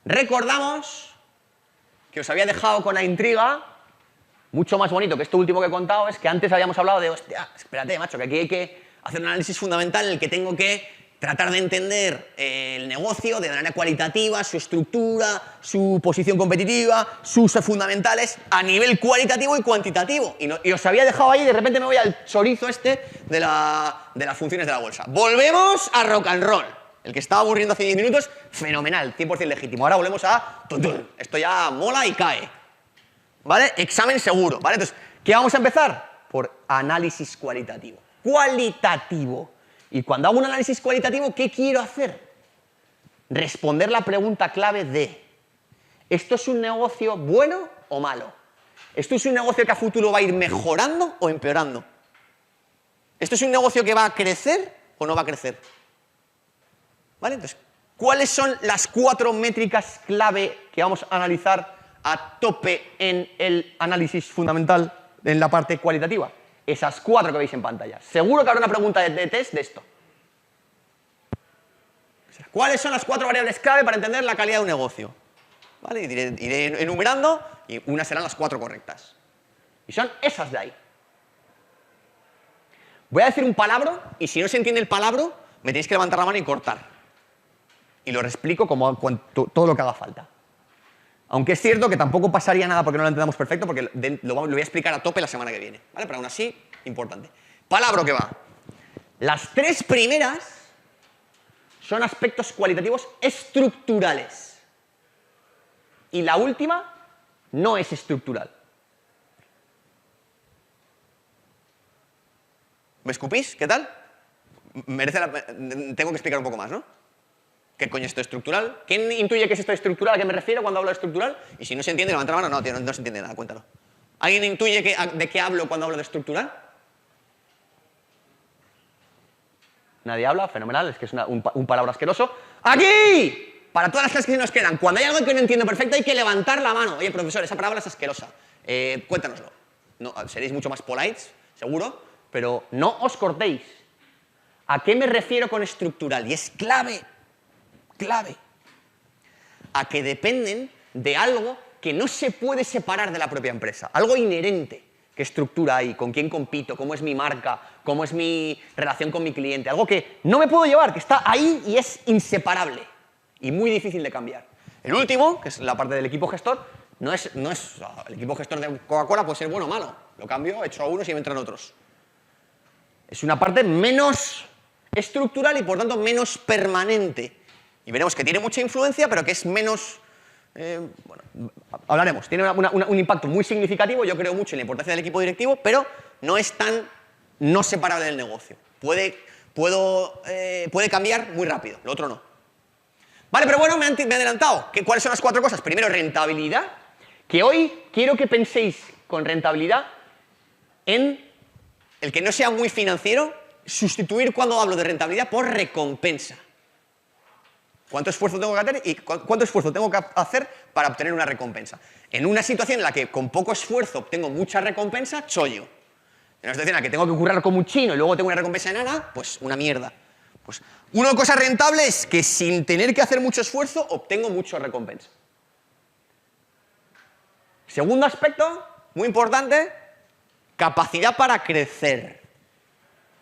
Recordamos que os había dejado con la intriga, mucho más bonito que esto último que he contado, es que antes habíamos hablado de, hostia, espérate, macho, que aquí hay que hacer un análisis fundamental en el que tengo que tratar de entender el negocio de manera cualitativa, su estructura, su posición competitiva, sus fundamentales a nivel cualitativo y cuantitativo. Y os había dejado ahí y de repente me voy al chorizo este de las funciones de la bolsa. Volvemos a rock and roll. El que estaba aburriendo hace 10 minutos, fenomenal, 100% legítimo. Ahora volvemos a... Esto ya mola y cae. ¿Vale? Examen seguro. ¿Vale? Entonces, ¿qué vamos a empezar? Por análisis cualitativo. Cualitativo. Y cuando hago un análisis cualitativo, ¿qué quiero hacer? Responder la pregunta clave de ¿esto es un negocio bueno o malo? ¿Esto es un negocio que a futuro va a ir mejorando o empeorando? ¿Esto es un negocio que va a crecer o no va a crecer? ¿Vale? Entonces, ¿cuáles son las 4 métricas clave que vamos a analizar a tope en el análisis fundamental en la parte cualitativa? Esas 4 que veis en pantalla. Seguro que habrá una pregunta de test de esto. ¿Cuáles son las 4 variables clave para entender la calidad de un negocio? ¿Vale? Iré enumerando y unas serán las 4 correctas. Y son esas de ahí. Voy a decir un palabra y si no se entiende el palabra, me tenéis que levantar la mano y cortar. Y lo explico como todo lo que haga falta. Aunque es cierto que tampoco pasaría nada porque no lo entendamos perfecto, porque lo voy a explicar a tope la semana que viene. ¿Vale? Pero aún así, importante. Palabra que va. Las 3 primeras son aspectos cualitativos estructurales. Y la última no es estructural. ¿Me escupís? ¿Qué tal? Tengo que explicar un poco más, ¿no? ¿Qué coño es esto estructural? ¿Quién intuye que es esto estructural? ¿A qué me refiero cuando hablo de estructural? Y si no se entiende, levanta la mano. No, tío, no se entiende nada, cuéntalo. ¿Alguien intuye de qué hablo cuando hablo de estructural? ¿Nadie habla? Fenomenal, es que es un palabra asqueroso. ¡Aquí! Para todas las clases que se nos quedan, cuando hay algo que no entiendo perfecto hay que levantar la mano. Oye, profesor, esa palabra es asquerosa. Cuéntanoslo. No, seréis mucho más polites, seguro, pero no os cortéis. ¿A qué me refiero con estructural? Y es clave. A que dependen de algo que no se puede separar de la propia empresa, algo inherente. ¿Qué estructura hay? ¿Con quién compito? ¿Cómo es mi marca? ¿Cómo es mi relación con mi cliente? Algo que no me puedo llevar, que está ahí y es inseparable y muy difícil de cambiar. El último, que es la parte del equipo gestor, no es el equipo gestor de Coca-Cola puede ser bueno o malo. Lo cambio, echo a unos y me entran otros. Es una parte menos estructural y por tanto menos permanente. Y veremos que tiene mucha influencia, pero que es menos... bueno, hablaremos. Tiene un impacto muy significativo, yo creo mucho en la importancia del equipo directivo, pero no es tan no separable del negocio. Puede cambiar muy rápido, lo otro no. Vale, pero bueno, me he adelantado. ¿Cuáles son las 4 cosas? Primero, rentabilidad, que hoy quiero que penséis con rentabilidad en el que no sea muy financiero, sustituir cuando hablo de rentabilidad por recompensa. ¿Cuánto esfuerzo tengo que hacer y cuánto esfuerzo tengo que hacer para obtener una recompensa? En una situación en la que con poco esfuerzo obtengo mucha recompensa, chollo. En una situación en la que tengo que currar como un chino y luego tengo una recompensa enana, pues una mierda. Pues una cosa rentable es que sin tener que hacer mucho esfuerzo obtengo mucha recompensa. Segundo aspecto, muy importante, capacidad para crecer.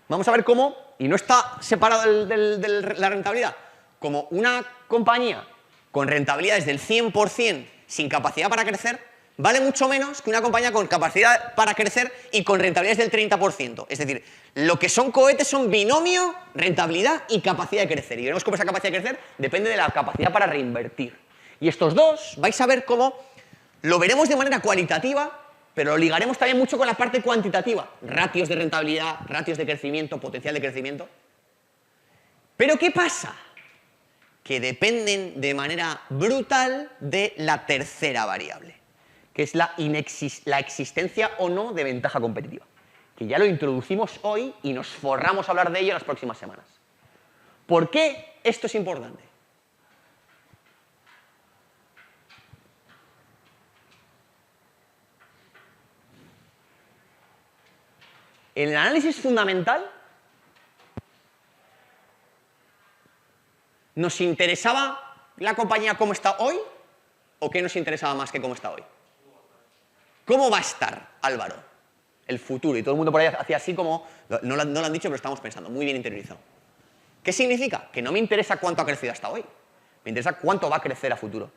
Vamos a ver cómo, y no está separado de la rentabilidad, como una compañía con rentabilidades del 100% sin capacidad para crecer, vale mucho menos que una compañía con capacidad para crecer y con rentabilidades del 30%. Es decir, lo que son cohetes son binomio, rentabilidad y capacidad de crecer. Y veremos cómo esa capacidad de crecer depende de la capacidad para reinvertir. Y estos dos vais a ver cómo lo veremos de manera cualitativa, pero lo ligaremos también mucho con la parte cuantitativa. Ratios de rentabilidad, ratios de crecimiento, potencial de crecimiento. ¿Pero qué pasa? Que dependen de manera brutal de la tercera variable, que es la existencia o no de ventaja competitiva, que ya lo introducimos hoy y nos forramos a hablar de ello en las próximas semanas. ¿Por qué esto es importante? En el análisis fundamental nos interesaba la compañía cómo está hoy o qué nos interesaba más que cómo está hoy? ¿Cómo va a estar, Álvaro, el futuro? Y todo el mundo por ahí hacía así como, no lo han dicho, pero estamos pensando, muy bien interiorizado. ¿Qué significa? Que no me interesa cuánto ha crecido hasta hoy, me interesa cuánto va a crecer a futuro.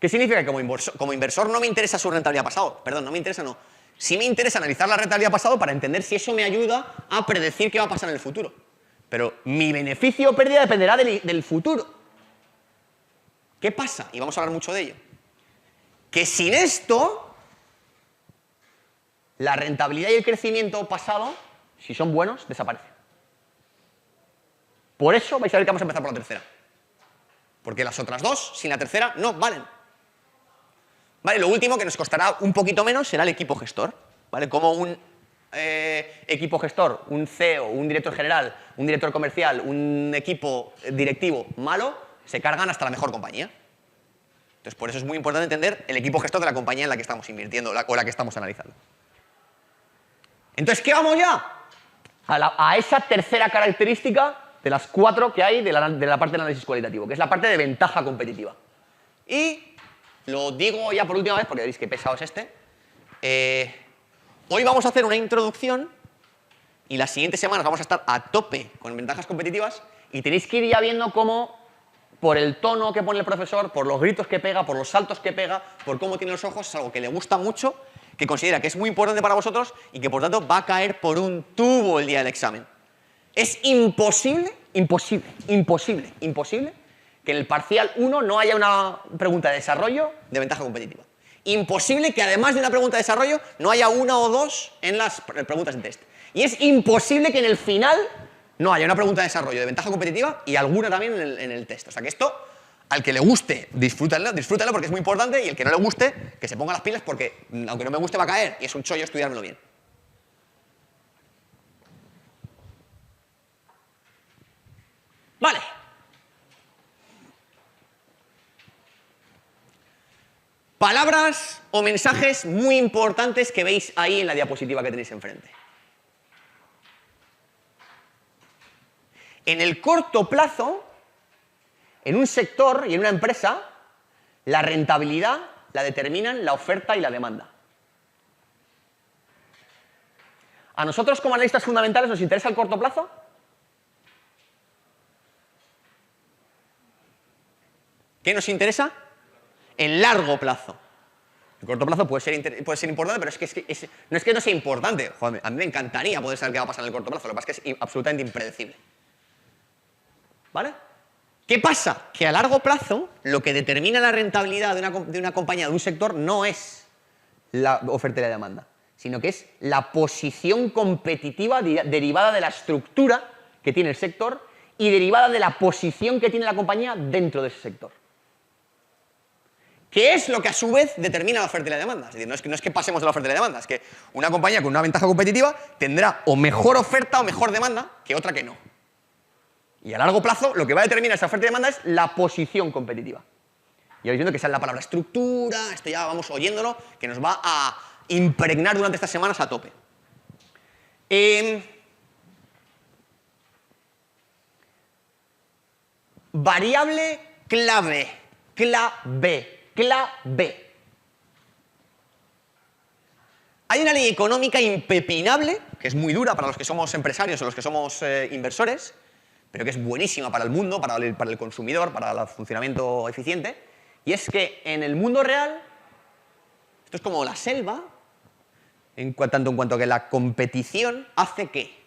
¿Qué significa? Que como inversor no me interesa su rentabilidad pasado, perdón, no me interesa, no. Sí me interesa analizar la rentabilidad pasado para entender si eso me ayuda a predecir qué va a pasar en el futuro. Pero mi beneficio o pérdida dependerá del futuro. ¿Qué pasa? Y vamos a hablar mucho de ello. Que sin esto, la rentabilidad y el crecimiento pasado, si son buenos, desaparecen. Por eso vais a ver que vamos a empezar por la tercera. Porque las otras dos, sin la tercera, no valen. Vale, lo último que nos costará un poquito menos será el equipo gestor. ¿Vale? Como un equipo gestor, un CEO, un director general, un director comercial, un equipo directivo malo, se cargan hasta la mejor compañía. Entonces, por eso es muy importante entender el equipo gestor de la compañía en la que estamos invirtiendo o la que estamos analizando. Entonces, ¿qué vamos ya? A esa tercera característica de las 4 que hay de la parte del análisis cualitativo, que es la parte de ventaja competitiva. Y lo digo ya por última vez, porque veréis que pesado es este. Hoy vamos a hacer una introducción y las siguientes semanas vamos a estar a tope con ventajas competitivas y tenéis que ir ya viendo cómo, por el tono que pone el profesor, por los gritos que pega, por los saltos que pega, por cómo tiene los ojos, es algo que le gusta mucho, que considera que es muy importante para vosotros y que por tanto va a caer por un tubo el día del examen. Es imposible que en el parcial 1 no haya una pregunta de desarrollo de ventaja competitiva. Imposible que además de una pregunta de desarrollo no haya una o dos en las preguntas de test. Y es imposible que en el final no haya una pregunta de desarrollo de ventaja competitiva y alguna también en el test. O sea que esto, al que le guste, disfrútalo porque es muy importante, y el que no le guste, que se ponga las pilas porque aunque no me guste va a caer y es un chollo estudiármelo bien. Vale. Palabras o mensajes muy importantes que veis ahí en la diapositiva que tenéis enfrente. En el corto plazo, en un sector y en una empresa, la rentabilidad la determinan la oferta y la demanda. ¿A nosotros como analistas fundamentales nos interesa el corto plazo? ¿Qué nos interesa? El largo plazo. El corto plazo puede ser importante, pero no es que no sea importante. Joder, a mí me encantaría poder saber qué va a pasar en el corto plazo. Lo que pasa es que es absolutamente impredecible. ¿Vale? ¿Qué pasa? Que a largo plazo lo que determina la rentabilidad de una compañía, de un sector, no es la oferta y la demanda, sino que es la posición competitiva derivada de la estructura que tiene el sector y derivada de la posición que tiene la compañía dentro de ese sector. ¿Qué es lo que a su vez determina la oferta y la demanda? Es decir, no es que pasemos de la oferta y la demanda, es que una compañía con una ventaja competitiva tendrá o mejor oferta o mejor demanda que otra que no. Y a largo plazo lo que va a determinar esa oferta y demanda es la posición competitiva. Y vais viendo que sale la palabra estructura, esto ya vamos oyéndolo, que nos va a impregnar durante estas semanas a tope. Variable clave. Hay una ley económica impepinable, que es muy dura para los que somos empresarios o los que somos inversores, pero que es buenísima para el mundo, para el consumidor, para el funcionamiento eficiente, y es que en el mundo real, esto es como la selva, tanto en cuanto que la competición hace que,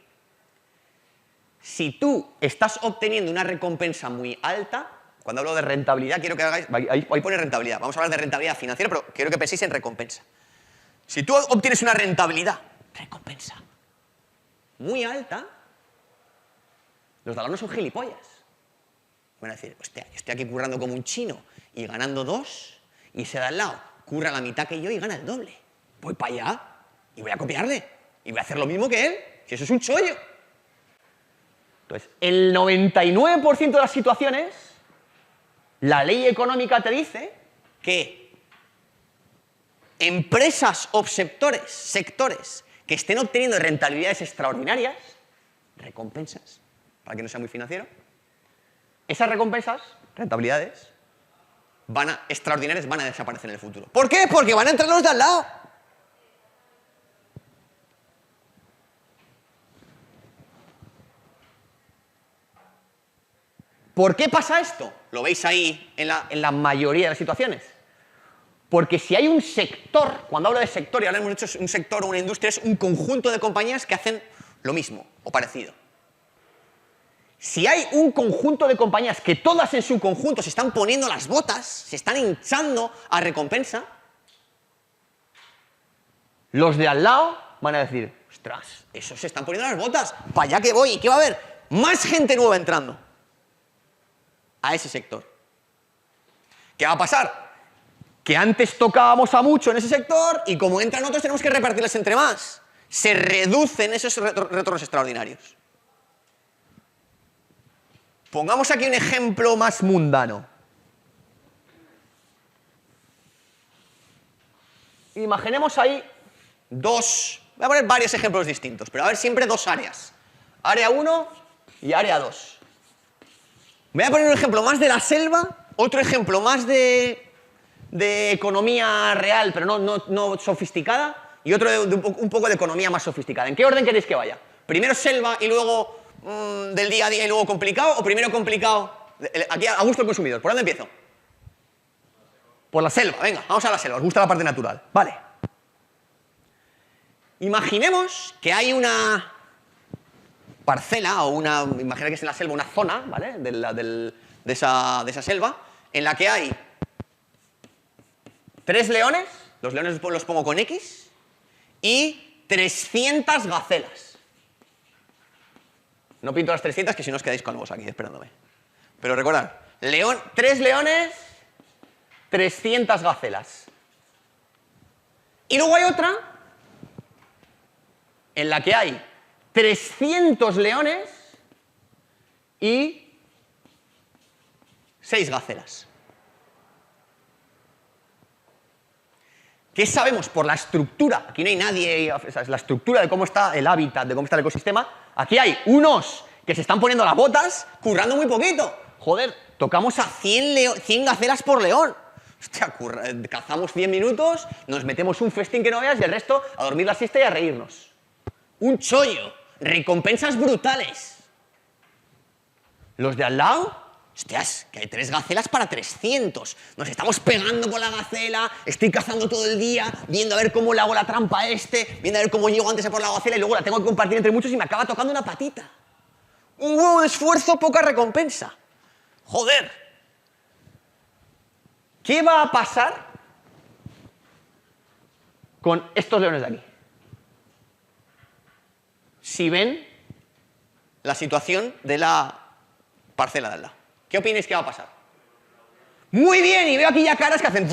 si tú estás obteniendo una recompensa muy alta, cuando hablo de rentabilidad, quiero que hagáis, ahí pone rentabilidad, vamos a hablar de rentabilidad financiera, pero quiero que penséis en recompensa. Si tú obtienes una rentabilidad, recompensa, muy alta, los de al lado no son gilipollas. Van a decir, hostia, yo estoy aquí currando como un chino y ganando 2, y ese de al lado curra la mitad que yo y gana el doble. Voy para allá y voy a copiarle y voy a hacer lo mismo que él, si eso es un chollo. Entonces, el 99% de las situaciones, la ley económica te dice que empresas o sectores que estén obteniendo rentabilidades extraordinarias, recompensas, para que no sea muy financiero, esas recompensas, rentabilidades, extraordinarias van a desaparecer en el futuro. ¿Por qué? Porque van a entrar los de al lado. ¿Por qué pasa esto? Lo veis ahí en la mayoría de las situaciones. Porque si hay un sector, cuando hablo de sector, y ahora hemos dicho un sector o una industria, es un conjunto de compañías que hacen lo mismo o parecido. Si hay un conjunto de compañías que todas en su conjunto se están poniendo las botas, se están hinchando a recompensa, los de al lado van a decir, ostras, esos se están poniendo las botas, para allá que voy. ¿Y qué va a haber? Más gente nueva entrando a ese sector. ¿Qué va a pasar? Que antes tocábamos a mucho en ese sector y como entran otros tenemos que repartirles entre más. Se reducen esos retornos extraordinarios. Pongamos aquí un ejemplo más mundano. Imaginemos ahí voy a poner varios ejemplos distintos, pero a ver siempre dos áreas. Área 1 y área 2. Voy a poner un ejemplo más de la selva, otro ejemplo más de economía real, pero no sofisticada, y otro de un poco de economía más sofisticada. ¿En qué orden queréis que vaya? ¿Primero selva y luego del día a día y luego complicado? ¿O primero complicado? Aquí a gusto del consumidor. ¿Por dónde empiezo? Por la selva. Venga, vamos a la selva. Os gusta la parte natural. Vale. Imaginemos que hay una parcela o imagina que es en la selva una zona, ¿vale? De esa selva, en la que hay 3 leones, los leones los pongo con X, y 300 gacelas. No pinto las 300, que si no os quedáis calvos aquí esperándome. Pero recordad, 3 leones, 300 gacelas. Y luego hay otra en la que hay 300 leones y 6 gacelas. ¿Qué sabemos por la estructura? Aquí no hay nadie, esa es la estructura de cómo está el hábitat, de cómo está el ecosistema. Aquí hay unos que se están poniendo las botas, currando muy poquito. Joder, tocamos a 100 gacelas por león. Hostia, cazamos 100 minutos, nos metemos un festín que no veas y el resto a dormir la siesta y a reírnos. Un chollo, recompensas brutales. Los de al lado, hostias, que hay 3 gacelas para 300. Nos estamos pegando con la gacela, estoy cazando todo el día, viendo a ver cómo le hago la trampa a viendo a ver cómo llego antes a por la gacela y luego la tengo que compartir entre muchos y me acaba tocando una patita. Un huevo de esfuerzo, poca recompensa. Joder. ¿Qué va a pasar con estos leones de aquí? Si ven la situación de la parcela de al lado. ¿Qué opináis que va a pasar? Muy bien, y veo aquí ya caras que hacen...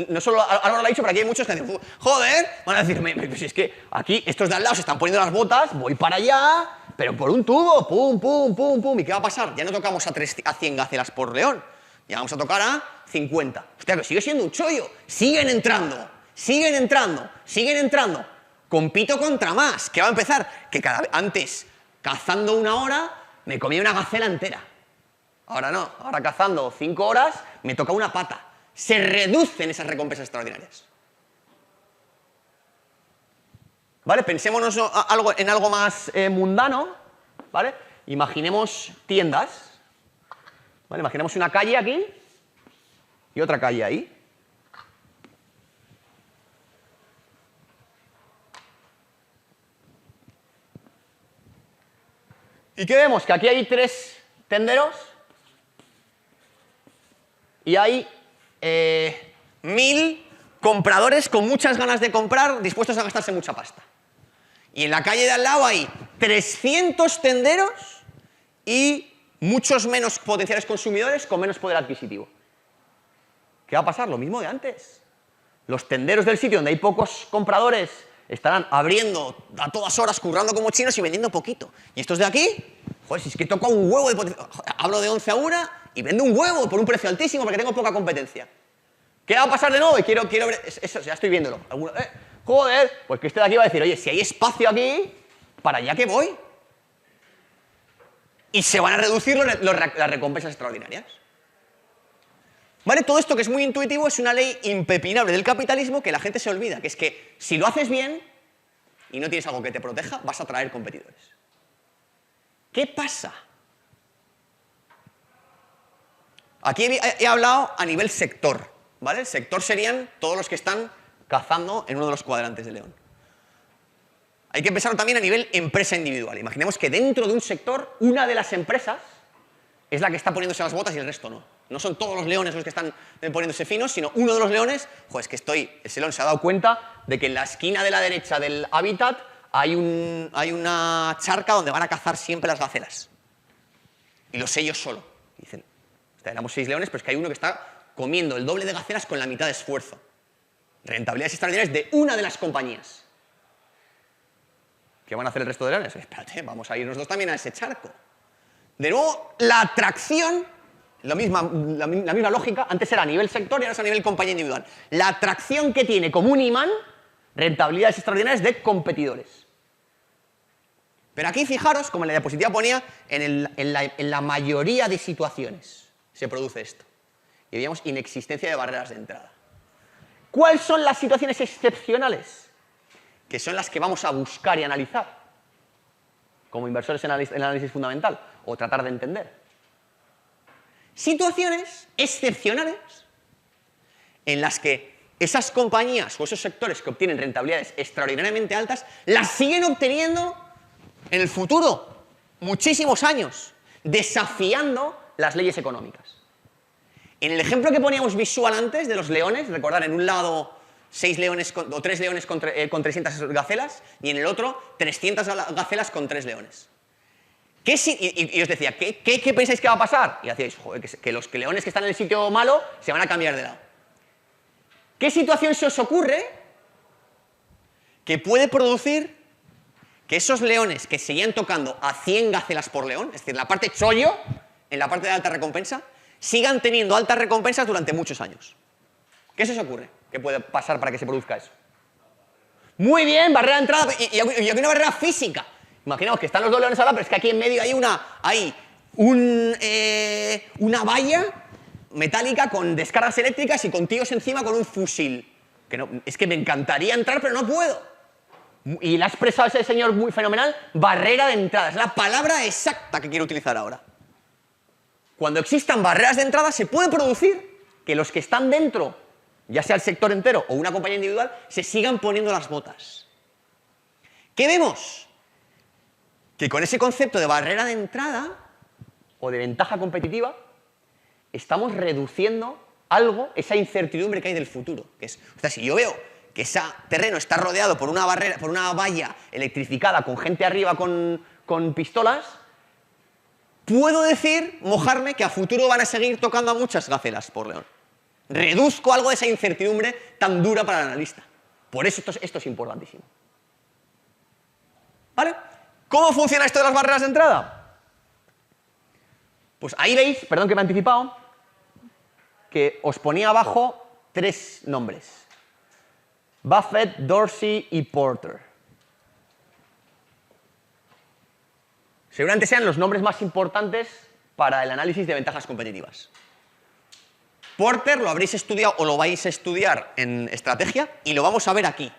No solo Álvaro lo ha dicho, pero aquí hay muchos que hacen... Joder, van a decirme, pues es que aquí estos de al lado se están poniendo las botas, voy para allá, pero por un tubo, pum, pum, pum, pum. ¿Y qué va a pasar? Ya no tocamos a 100 gacelas por león, ya vamos a tocar a 50. Hostia, que sigue siendo un chollo. Siguen entrando, siguen entrando, siguen entrando. Compito contra más. ¿Qué va a empezar? Que antes, cazando 1 hora, me comía una gacela entera. Ahora no, ahora cazando 5 horas, me toca una pata. Se reducen esas recompensas extraordinarias. ¿Vale? Pensémonos en algo más mundano, ¿vale? Imaginemos tiendas. ¿Vale? Imaginemos una calle aquí y otra calle ahí. ¿Y qué vemos? Que aquí hay 3 tenderos y hay 1000 compradores con muchas ganas de comprar, dispuestos a gastarse mucha pasta. Y en la calle de al lado hay 300 tenderos y muchos menos potenciales consumidores con menos poder adquisitivo. ¿Qué va a pasar? Lo mismo de antes. Los tenderos del sitio donde hay pocos compradores estarán abriendo a todas horas, currando como chinos y vendiendo poquito. Y estos de aquí, joder, si es que toca un huevo de potencia. Hablo de 11 a 1 y vendo un huevo por un precio altísimo porque tengo poca competencia. ¿Qué va a pasar de nuevo? Y quiero ver. Eso, ya estoy viéndolo. Joder, pues que este de aquí va a decir, oye, si hay espacio aquí, para allá que voy. Y se van a reducir las recompensas extraordinarias. ¿Vale? Todo esto que es muy intuitivo es una ley impepinable del capitalismo que la gente se olvida, que es que si lo haces bien y no tienes algo que te proteja, vas a atraer competidores. ¿Qué pasa? Aquí he hablado a nivel sector, ¿vale? El sector serían todos los que están cazando en uno de los cuadrantes de León. Hay que pensarlo también a nivel empresa individual. Imaginemos que dentro de un sector, una de las empresas es la que está poniéndose las botas y el resto no. No son todos los leones los que están poniéndose finos, sino uno de los leones, joder, es que ese león se ha dado cuenta de que en la esquina de la derecha del hábitat hay una charca donde van a cazar siempre las gacelas. Y lo sé yo solo. Dicen, éramos 6 leones, pero es que hay uno que está comiendo el doble de gacelas con la mitad de esfuerzo. Rentabilidades extraordinarias de una de las compañías. ¿Qué van a hacer el resto de leones? Espérate, vamos a ir nosotros también a ese charco. De nuevo, la atracción, la misma lógica, antes era a nivel sector y ahora es a nivel compañía individual. La atracción que tiene como un imán rentabilidades extraordinarias de competidores. Pero aquí fijaros, como en la diapositiva ponía, en la mayoría de situaciones se produce esto. Y veíamos inexistencia de barreras de entrada. ¿Cuáles son las situaciones excepcionales? Que son las que vamos a buscar y analizar como inversores en análisis fundamental o tratar de entender. Situaciones excepcionales en las que esas compañías o esos sectores que obtienen rentabilidades extraordinariamente altas las siguen obteniendo en el futuro, muchísimos años, desafiando las leyes económicas. En el ejemplo que poníamos visual antes de los leones, recordar, en un lado 6 leones o 3 leones con 300 gacelas y en el otro 300 gacelas con 3 leones. Y os decía, ¿qué pensáis que va a pasar? Y hacíais, joder, que los leones que están en el sitio malo se van a cambiar de lado. ¿Qué situación se os ocurre que puede producir que esos leones que seguían tocando a 100 gacelas por león, es decir, la parte chollo, en la parte de alta recompensa, sigan teniendo altas recompensas durante muchos años? ¿Qué se os ocurre que puede pasar para que se produzca eso? Muy bien, barrera de entrada, y aquí una barrera física. Imaginaos que están los 2 leones ahora, pero es que aquí en medio hay una valla metálica con descargas eléctricas y con tíos encima con un fusil. Es que me encantaría entrar, pero no puedo. Y la ha expresado ese señor muy fenomenal, barrera de entrada. Es la palabra exacta que quiero utilizar ahora. Cuando existan barreras de entrada, se puede producir que los que están dentro, ya sea el sector entero o una compañía individual, se sigan poniendo las botas. ¿Qué vemos? Que con ese concepto de barrera de entrada o de ventaja competitiva, estamos reduciendo algo, esa incertidumbre que hay del futuro. Que es, o sea, si yo veo que ese terreno está rodeado por una barrera, por una valla electrificada con gente arriba con pistolas, puedo decir, mojarme, que a futuro van a seguir tocando a muchas gacelas por león. Reduzco algo de esa incertidumbre tan dura para el analista. Por eso esto es importantísimo. ¿Vale? ¿Cómo funciona esto de las barreras de entrada? Pues ahí veis, perdón que me he anticipado, que os ponía abajo 3 nombres. Buffett, Dorsey y Porter. Seguramente sean los nombres más importantes para el análisis de ventajas competitivas. Porter lo habréis estudiado o lo vais a estudiar en estrategia y lo vamos a ver aquí.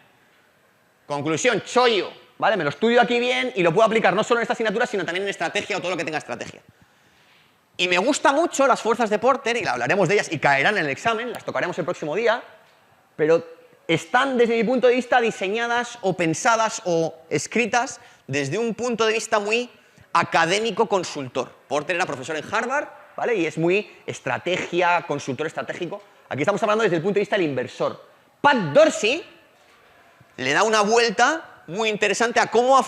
Conclusión, chollo, ¿vale? Me lo estudio aquí bien y lo puedo aplicar no solo en esta asignatura, sino también en estrategia o todo lo que tenga estrategia. Y me gusta mucho las fuerzas de Porter, y hablaremos de ellas y caerán en el examen, las tocaremos el próximo día, pero están, desde mi punto de vista, diseñadas o pensadas o escritas desde un punto de vista muy académico-consultor. Porter era profesor en Harvard, ¿vale? Y es muy estrategia, consultor estratégico. Aquí estamos hablando desde el punto de vista del inversor. Pat Dorsey le da una vuelta muy interesante a cómo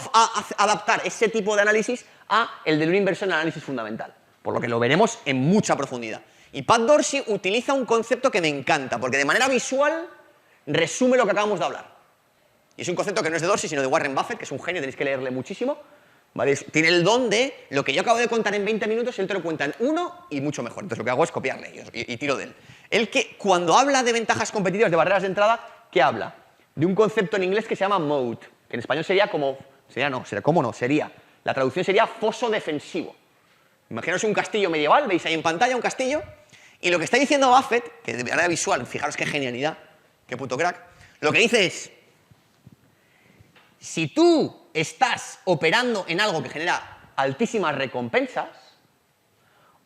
adaptar ese tipo de análisis a el de un inversor en análisis fundamental, por lo que lo veremos en mucha profundidad. Y Pat Dorsey utiliza un concepto que me encanta, porque de manera visual resume lo que acabamos de hablar. Y es un concepto que no es de Dorsey, sino de Warren Buffett, que es un genio, tenéis que leerle muchísimo. ¿Vale? Tiene el don de lo que yo acabo de contar en 20 minutos, él te lo cuenta en 1 y mucho mejor. Entonces lo que hago es copiarle y tiro de él. Él, que cuando habla de ventajas competitivas, de barreras de entrada, ¿qué habla? De un concepto en inglés que se llama moat, que en español sería como... Sería. La traducción sería foso defensivo. Imaginaos un castillo medieval, veis ahí en pantalla un castillo, Y lo que está diciendo Buffett, que de manera visual, fijaros qué genialidad, qué puto crack, lo que dice es, si tú estás operando en algo que genera altísimas recompensas,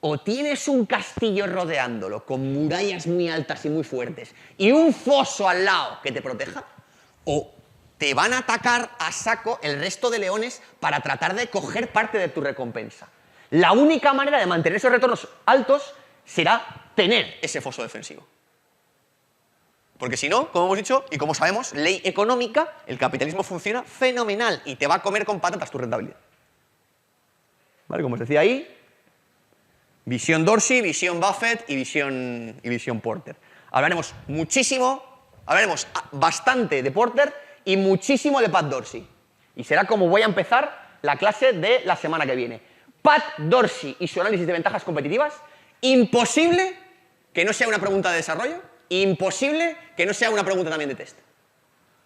o tienes un castillo rodeándolo con murallas muy altas y muy fuertes y un foso al lado que te proteja, o te van a atacar a saco el resto de leones para tratar de coger parte de tu recompensa. La única manera de mantener esos retornos altos será tener ese foso defensivo. Porque si no, como hemos dicho y como sabemos, ley económica, el capitalismo funciona fenomenal y te va a comer con patatas tu rentabilidad. ¿Vale? Como os decía ahí, visión Dorsey, visión Buffett y visión Porter. Hablaremos muchísimo, hablaremos bastante de Porter y muchísimo de Pat Dorsey. Y será como voy a empezar la clase de la semana que viene. Pat Dorsey y su análisis de ventajas competitivas, imposible que no sea una pregunta de desarrollo, imposible que no sea una pregunta también de test.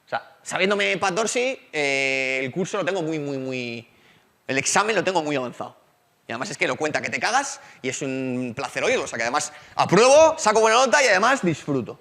O sea, sabiéndome Pat Dorsey, el curso lo tengo el examen lo tengo muy avanzado. Y además es que lo cuenta que te cagas y es un placer oírlo. O sea que además apruebo, saco buena nota y además disfruto.